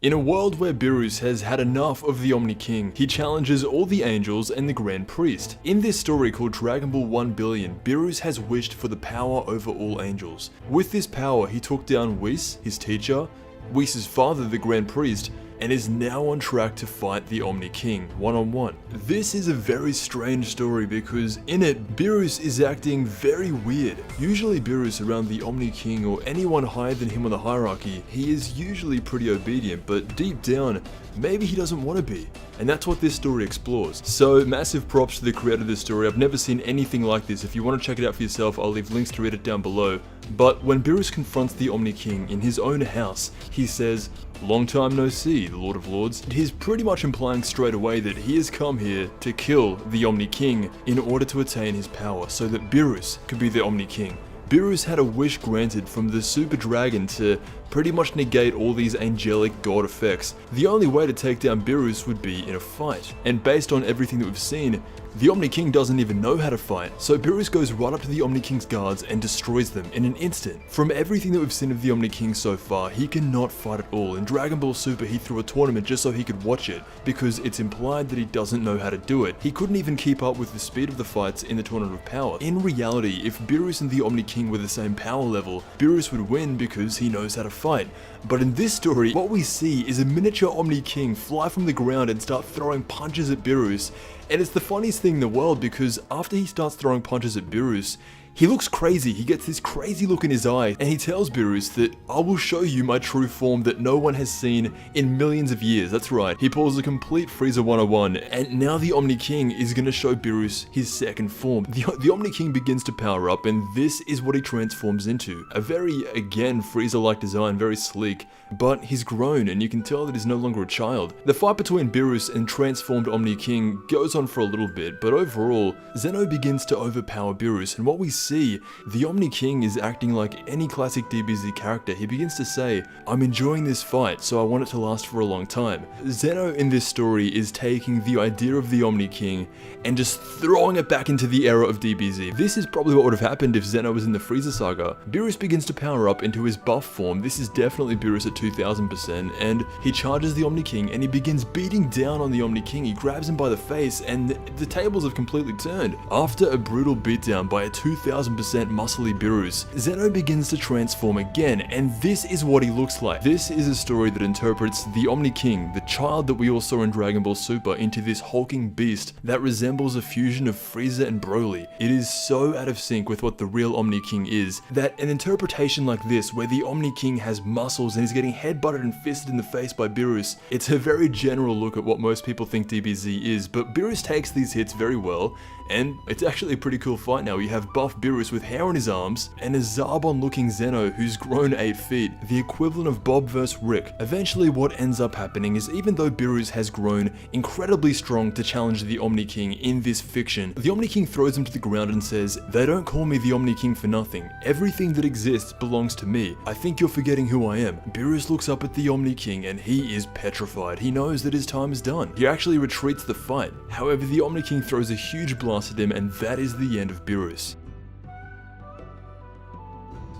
In a world where Beerus has had enough of the Omni King, he challenges all the angels and the Grand Priest. In this story called Dragon Ball 1 Billion, Beerus has wished for the power over all angels. With this power, he took down Whis, his teacher, Whis' father, the Grand Priest, and is now on track to fight the Omni King one-on-one. This is a very strange story because in it, Beerus is acting very weird. Usually Beerus around the Omni King or anyone higher than him on the hierarchy, he is usually pretty obedient, but deep down, maybe he doesn't want to be. And that's what this story explores. So massive props to the creator of this story. I've never seen anything like this. If you want to check it out for yourself, I'll leave links to read it down below. But when Beerus confronts the Omni King in his own house, he says, "Long time no see, the Lord of Lords." He's pretty much implying straight away that he has come here to kill the Omni King in order to attain his power so that Beerus could be the Omni King. Beerus had a wish granted from the Super Dragon to pretty much negate all these angelic god effects. The only way to take down Beerus would be in a fight. And based on everything that we've seen, the Omni King doesn't even know how to fight. So Beerus goes right up to the Omni King's guards and destroys them in an instant. From everything that we've seen of the Omni King so far, he cannot fight at all. In Dragon Ball Super, he threw a tournament just so he could watch it, because it's implied that he doesn't know how to do it. He couldn't even keep up with the speed of the fights in the Tournament of Power. In reality, if Beerus and the Omni King were the same power level, Beerus would win because he knows how to fight. But in this story, what we see is a miniature Omni King fly from the ground and start throwing punches at Beerus. And it's the funniest thing in the world because after he starts throwing punches at Beerus, he looks crazy. He gets this crazy look in his eye and he tells Beerus that I will show you my true form that no one has seen in millions of years. That's right. He pulls a complete Frieza 101 and now the Omni King is going to show Beerus his second form. The Omni King begins to power up and this is what he transforms into. A very, again, Frieza-like design, very sleek, but he's grown and you can tell that he's no longer a child. The fight between Beerus and transformed Omni King goes on for a little bit, but overall, Zeno begins to overpower Beerus and what we see, the Omni King is acting like any classic DBZ character. He begins to say, I'm enjoying this fight, so I want it to last for a long time. Zeno in this story is taking the idea of the Omni King and just throwing it back into the era of DBZ. This is probably what would have happened if Zeno was in the Frieza saga. Beerus begins to power up into his buff form. This is definitely Beerus at 2000%, and he charges the Omni King and he begins beating down on the Omni King. He grabs him by the face and the tables have completely turned. After a brutal beatdown by a 2000% muscly Beerus, Zeno begins to transform again, and this is what he looks like. This is a story that interprets the Omni King, the child that we all saw in Dragon Ball Super, into this hulking beast that resembles a fusion of Frieza and Broly. It is so out of sync with what the real Omni King is, that an interpretation like this, where the Omni King has muscles and is getting headbutted and fisted in the face by Beerus, it's a very general look at what most people think DBZ is, but Beerus takes these hits very well, and it's actually a pretty cool fight now. You have buff Beerus with hair on his arms, and a Zarbon looking Zeno who's grown 8 feet, the equivalent of Bob vs Rick. Eventually what ends up happening is even though Beerus has grown incredibly strong to challenge the Omni King in this fiction, the Omni King throws him to the ground and says, "They don't call me the Omni King for nothing. Everything that exists belongs to me. I think you're forgetting who I am." Beerus looks up at the Omni King and he is petrified. He knows that his time is done. He actually retreats the fight. However, the Omni King throws a huge blast at him and that is the end of Beerus.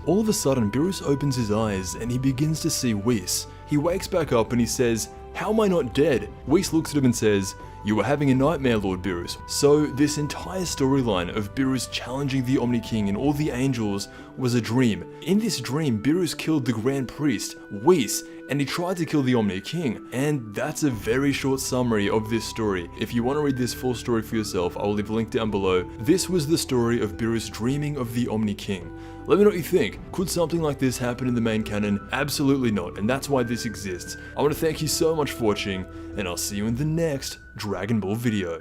All of a sudden, Beerus opens his eyes and he begins to see Whis. He wakes back up and he says, "How am I not dead?" Whis looks at him and says, "You were having a nightmare, Lord Beerus." So this entire storyline of Beerus challenging the Omni King and all the angels was a dream. In this dream, Beerus killed the Grand Priest, Whis, and he tried to kill the Omni King. And that's a very short summary of this story. If you want to read this full story for yourself, I will leave a link down below. This was the story of Beerus dreaming of the Omni King. Let me know what you think. Could something like this happen in the main canon? Absolutely not, and that's why this exists. I want to thank you so much for watching, and I'll see you in the next Dragon Ball video.